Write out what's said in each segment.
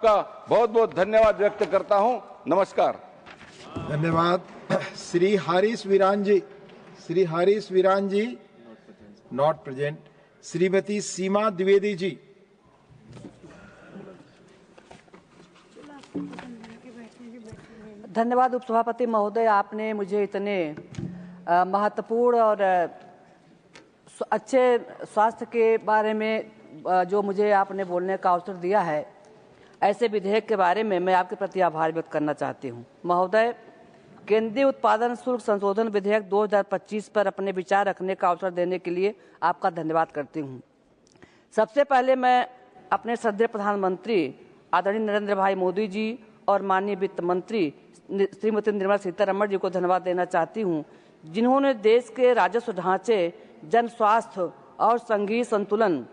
का बहुत बहुत धन्यवाद व्यक्त करता हूं। नमस्कार। धन्यवाद। श्री हरीश वीरान जी नॉट प्रेजेंट। श्रीमती सीमा द्विवेदी जी। धन्यवाद उपसभापति महोदय, आपने मुझे इतने महत्वपूर्ण और अच्छे स्वास्थ्य के बारे में जो मुझे आपने बोलने का अवसर दिया है, ऐसे विधेयक के बारे में मैं आपके प्रति आभार व्यक्त करना चाहती हूं। महोदय, केंद्रीय उत्पादन शुल्क संशोधन विधेयक 2025 पर अपने विचार रखने का अवसर देने के लिए आपका धन्यवाद करती हूं। सबसे पहले मैं अपने श्रद्धेय प्रधानमंत्री आदरणीय नरेंद्र भाई मोदी जी और माननीय वित्त मंत्री श्रीमती निर्मला सीतारमण जी को धन्यवाद देना चाहती हूं, जिन्होंने देश के राजस्व ढांचे, जन स्वास्थ्य और संघीय संतुलन,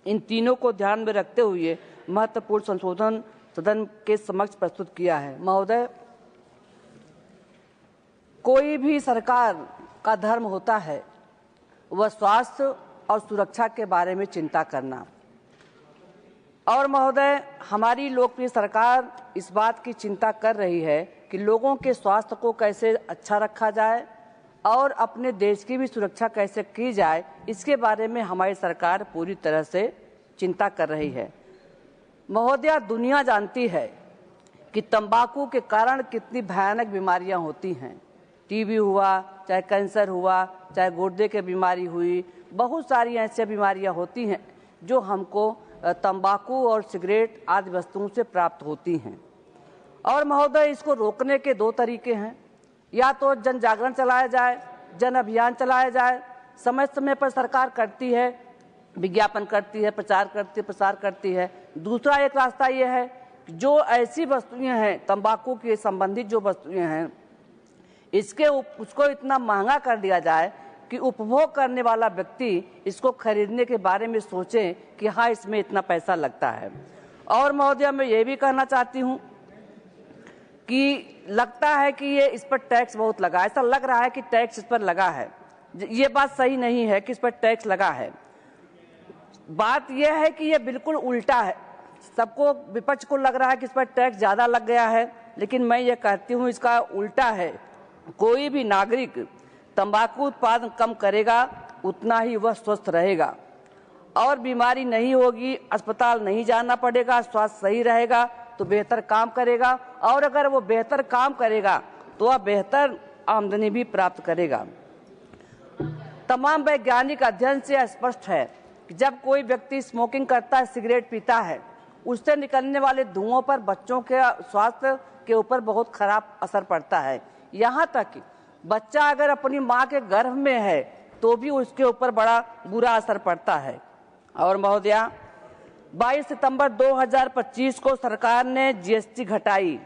इन तीनों को ध्यान में रखते हुए महत्वपूर्ण संशोधन सदन के समक्ष प्रस्तुत किया है। महोदय, कोई भी सरकार का धर्म होता है वह स्वास्थ्य और सुरक्षा के बारे में चिंता करना, और महोदय हमारी लोकप्रिय सरकार इस बात की चिंता कर रही है कि लोगों के स्वास्थ्य को कैसे अच्छा रखा जाए और अपने देश की भी सुरक्षा कैसे की जाए, इसके बारे में हमारी सरकार पूरी तरह से चिंता कर रही है। महोदया, दुनिया जानती है कि तंबाकू के कारण कितनी भयानक बीमारियां होती हैं। टीबी हुआ, चाहे कैंसर हुआ, चाहे गुर्दे की बीमारी हुई, बहुत सारी ऐसी बीमारियां होती हैं जो हमको तंबाकू और सिगरेट आदि वस्तुओं से प्राप्त होती हैं। और महोदय, इसको रोकने के दो तरीके हैं। या तो जन जागरण चलाया जाए, जन अभियान चलाया जाए, समय समय पर सरकार करती है, विज्ञापन करती है, प्रचार करती है, प्रसार करती है। दूसरा एक रास्ता ये है कि जो ऐसी वस्तुएं हैं, तंबाकू के संबंधित जो वस्तुएं हैं, उसको इतना महंगा कर दिया जाए कि उपभोग करने वाला व्यक्ति इसको खरीदने के बारे में सोचे कि हाँ, इसमें इतना पैसा लगता है। और महोदय, मैं ये भी कहना चाहती हूँ कि लगता है कि ये इस पर टैक्स बहुत लगा, ऐसा लग रहा है कि टैक्स इस पर लगा है। ये बात सही नहीं है कि इस पर टैक्स लगा है। बात यह है कि ये बिल्कुल उल्टा है। सबको, विपक्ष को लग रहा है कि इस पर टैक्स ज्यादा लग गया है, लेकिन मैं ये कहती हूँ इसका उल्टा है। कोई भी नागरिक तंबाकू उत्पादन कम करेगा उतना ही वह स्वस्थ रहेगा और बीमारी नहीं होगी, अस्पताल नहीं जाना पड़ेगा, स्वास्थ्य सही रहेगा तो बेहतर काम करेगा, और अगर वो बेहतर काम करेगा तो वह बेहतर आमदनी भी प्राप्त करेगा। तमाम वैज्ञानिक अध्ययन से स्पष्ट है कि जब कोई व्यक्ति स्मोकिंग करता है, सिगरेट पीता है, उससे निकलने वाले धुओं पर बच्चों के स्वास्थ्य के ऊपर बहुत खराब असर पड़ता है। यहाँ तक कि बच्चा अगर अपनी माँ के गर्भ में है तो भी उसके ऊपर बड़ा बुरा असर पड़ता है। और महोदया, 22 सितंबर 2025 को सरकार ने जीएसटी घटाई।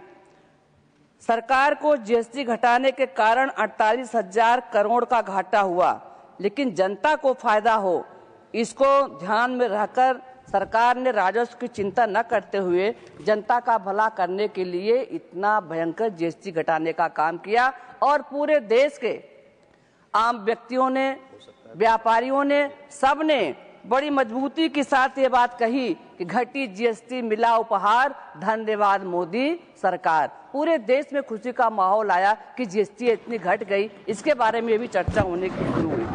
सरकार को जीएसटी घटाने के कारण 48,000 करोड़ का घाटा हुआ, लेकिन जनता को फायदा हो, इसको ध्यान में रखकर सरकार ने राजस्व की चिंता न करते हुए जनता का भला करने के लिए इतना भयंकर जीएसटी घटाने का काम किया। और पूरे देश के आम व्यक्तियों ने, व्यापारियों ने, सबने बड़ी मजबूती के साथ ये बात कही कि घटी जीएसटी मिला उपहार, धन्यवाद मोदी सरकार। पूरे देश में खुशी का माहौल आया कि जीएसटी इतनी घट गई। इसके बारे में भी चर्चा होने की शुरू हुई।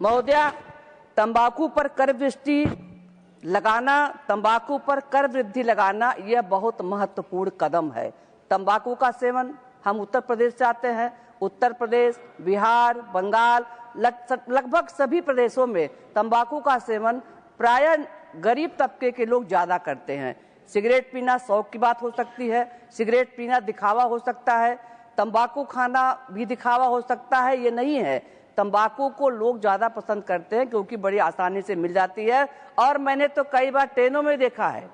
महोदया, तंबाकू पर कर दृष्टि लगाना, तंबाकू पर कर वृद्धि लगाना, यह बहुत महत्वपूर्ण कदम है। तंबाकू का सेवन हम उत्तर प्रदेश से आते हैं। उत्तर प्रदेश, बिहार, बंगाल, लगभग सभी प्रदेशों में तंबाकू का सेवन प्रायः गरीब तबके के लोग ज्यादा करते हैं। सिगरेट पीना शौक की बात हो सकती है, सिगरेट पीना दिखावा हो सकता है, तंबाकू खाना भी दिखावा हो सकता है, ये नहीं है। तंबाकू को लोग ज्यादा पसंद करते हैं क्योंकि बड़ी आसानी से मिल जाती है। और मैंने तो कई बार ट्रेनों में देखा है,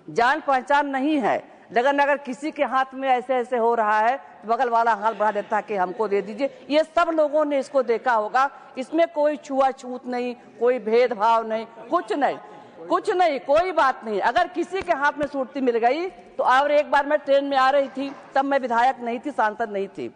जान पहचान नहीं है, लेकिन अगर किसी के हाथ में ऐसे ऐसे हो रहा है तो बगल वाला हाथ बढ़ा देता है कि हमको दे दीजिए। ये सब लोगों ने इसको देखा होगा। इसमें कोई छुआछूत नहीं, कोई भेदभाव नहीं, कुछ नहीं, कोई बात नहीं। अगर किसी के हाथ में सुर्ती मिल गई तो, और एक बार मैं ट्रेन में आ रही थी, तब मैं विधायक नहीं थी, सांसद नहीं थी,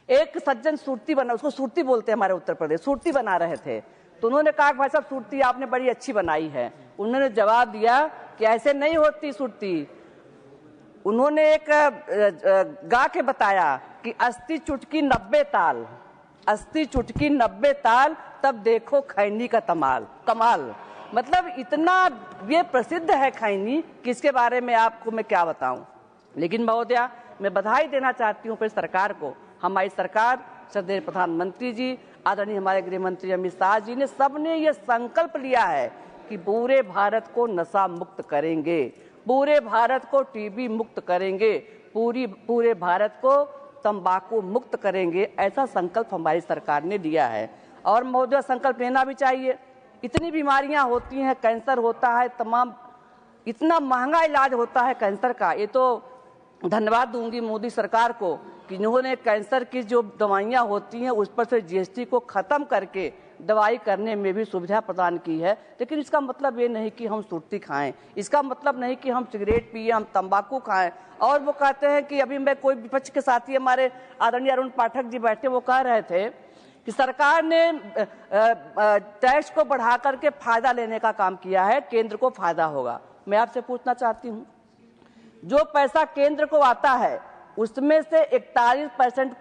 एक सज्जन सुर्ती बना, उसको सुर्ती बोलते हैं हमारे उत्तर प्रदेश, सुर्ती बना रहे थे। तो उन्होंने कहा भाई साहब सुर्ती आपने बड़ी अच्छी बनाई है। उन्होंने जवाब दिया कि ऐसे नहीं होती सुरती। उन्होंने एक गा के बताया कि अस्ती चुटकी 90 ताल, अस्ती चुटकी 90 ताल, तब देखो खैनी का कमाल। मतलब इतना ये प्रसिद्ध है खैनी कि इसके बारे में आपको मैं क्या बताऊं। लेकिन महोदया, मैं बधाई देना चाहती हूँ फिर सरकार को। हमारी सरकार, श्रद्धेय प्रधानमंत्री जी, आदरणीय हमारे गृह मंत्री अमित शाह जी ने सबने ये संकल्प लिया है कि पूरे भारत को नशा मुक्त करेंगे, पूरे भारत को टीबी मुक्त करेंगे, पूरे भारत को तंबाकू मुक्त करेंगे। ऐसा संकल्प हमारी सरकार ने लिया है और महोदय संकल्प लेना भी चाहिए। इतनी बीमारियां होती हैं, कैंसर होता है, तमाम इतना महंगा इलाज होता है कैंसर का। ये तो धन्यवाद दूंगी मोदी सरकार को कि इन्होंने कैंसर की जो दवाइयां होती हैं उस पर से जीएसटी को खत्म करके दवाई करने में भी सुविधा प्रदान की है। लेकिन इसका मतलब ये नहीं कि हम सुर्ती खाएं, इसका मतलब नहीं कि हम सिगरेट पिए, हम तंबाकू खाएं। और वो कहते हैं कि अभी मैं कोई विपक्ष के साथी हमारे आदरणीय अरुण पाठक जी बैठे, वो कह रहे थे कि सरकार ने टैक्स को बढ़ा करके फायदा लेने का काम किया है, केंद्र को फायदा होगा। मैं आपसे पूछना चाहती हूँ, जो पैसा केंद्र को आता है उसमें से 41%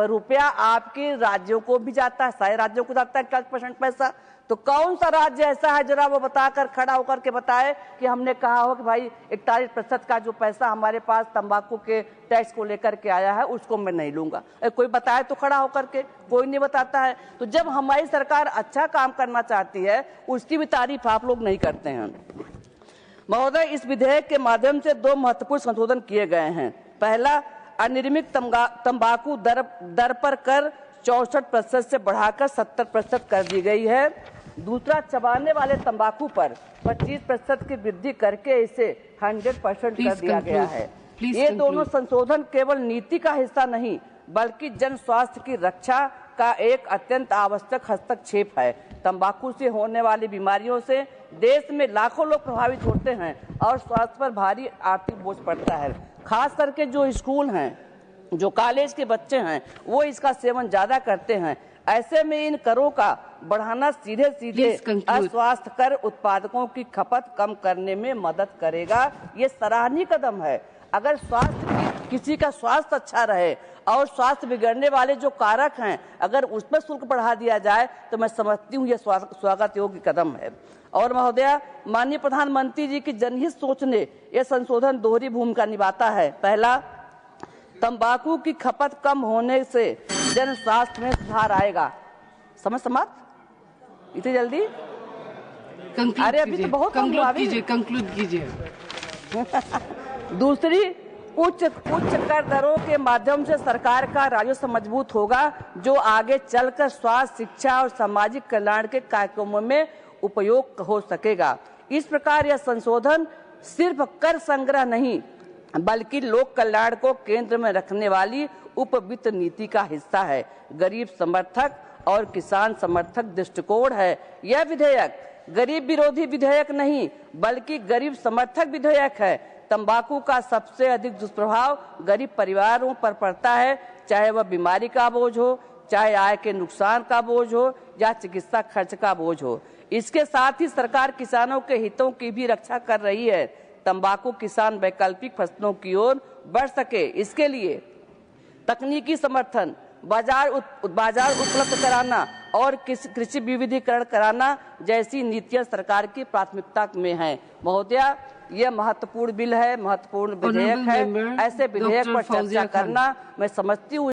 रुपया आपके राज्यों को भी जाता है, सारे राज्यों को जाता है 41% पैसा। तो कौन सा राज्य ऐसा है जरा वो बताकर, खड़ा होकर के बताए कि हमने कहा हो कि भाई 41% का जो पैसा हमारे पास तंबाकू के टैक्स को लेकर के आया है उसको मैं नहीं लूंगा। कोई बताए तो खड़ा होकर के, कोई नहीं बताता है। तो जब हमारी सरकार अच्छा काम करना चाहती है उसकी भी तारीफ आप लोग नहीं करते हैं। महोदय, इस विधेयक के माध्यम से 2 महत्वपूर्ण संशोधन किए गए हैं। पहला, अनिर्मित तंबाकू दर पर कर 64% से बढ़ाकर 70% कर दी गई है। दूसरा, चबाने वाले तंबाकू पर 25% की वृद्धि करके इसे 100% कर दिया गया है। ये दोनों संशोधन केवल नीति का हिस्सा नहीं बल्कि जन स्वास्थ्य की रक्षा का एक अत्यंत आवश्यक हस्तक्षेप है। तंबाकू से होने वाली बीमारियों से देश में लाखों लोग प्रभावित होते हैं और स्वास्थ्य पर भारी आर्थिक बोझ पड़ता है। खास करके जो स्कूल हैं, जो कॉलेज के बच्चे हैं, वो इसका सेवन ज्यादा करते हैं। ऐसे में इन करों का बढ़ाना सीधे अस्वास्थ्य कर उत्पादकों की खपत कम करने में मदद करेगा। ये सराहनीय कदम है। अगर किसी का स्वास्थ्य अच्छा रहे और स्वास्थ्य बिगड़ने वाले जो कारक हैं अगर उस पर शुल्क बढ़ा दिया जाए तो मैं समझती हूँ ये स्वागत योग्य कदम है। और महोदया, माननीय प्रधानमंत्री जी की जनहित सोच ने यह संशोधन दोहरी भूमिका निभाता है। पहला, तंबाकू की खपत कम होने से जन स्वास्थ्य में सुधार आएगा। समझ इतनी जल्दी? अरे अभी तो बहुत कंक्लूड कीजिए। दूसरी, उच्च कर दरों के माध्यम से सरकार का राजस्व मजबूत होगा जो आगे चलकर स्वास्थ्य, शिक्षा और सामाजिक कल्याण के कार्यक्रमों में उपयोग हो सकेगा। इस प्रकार यह संशोधन सिर्फ कर संग्रह नहीं बल्कि लोक कल्याण को केंद्र में रखने वाली उप वित्त नीति का हिस्सा है। गरीब समर्थक और किसान समर्थक दृष्टिकोण है। यह विधेयक गरीब विरोधी विधेयक नहीं बल्कि गरीब समर्थक विधेयक है। तंबाकू का सबसे अधिक दुष्प्रभाव गरीब परिवारों पर पड़ता है, चाहे वह बीमारी का बोझ हो, चाहे आय के नुकसान का बोझ हो या चिकित्सा खर्च का बोझ हो। इसके साथ ही सरकार किसानों के हितों की भी रक्षा कर रही है। तंबाकू किसान वैकल्पिक फसलों की ओर बढ़ सके, इसके लिए तकनीकी समर्थन, बाजार उपलब्ध कराना और कृषि विविधीकरण कराना जैसी नीतियां सरकार की प्राथमिकता में है। महोदया, यह महत्वपूर्ण बिल है, महत्वपूर्ण विधेयक है। ऐसे विधेयक पर चर्चा करना मैं समझती हूँ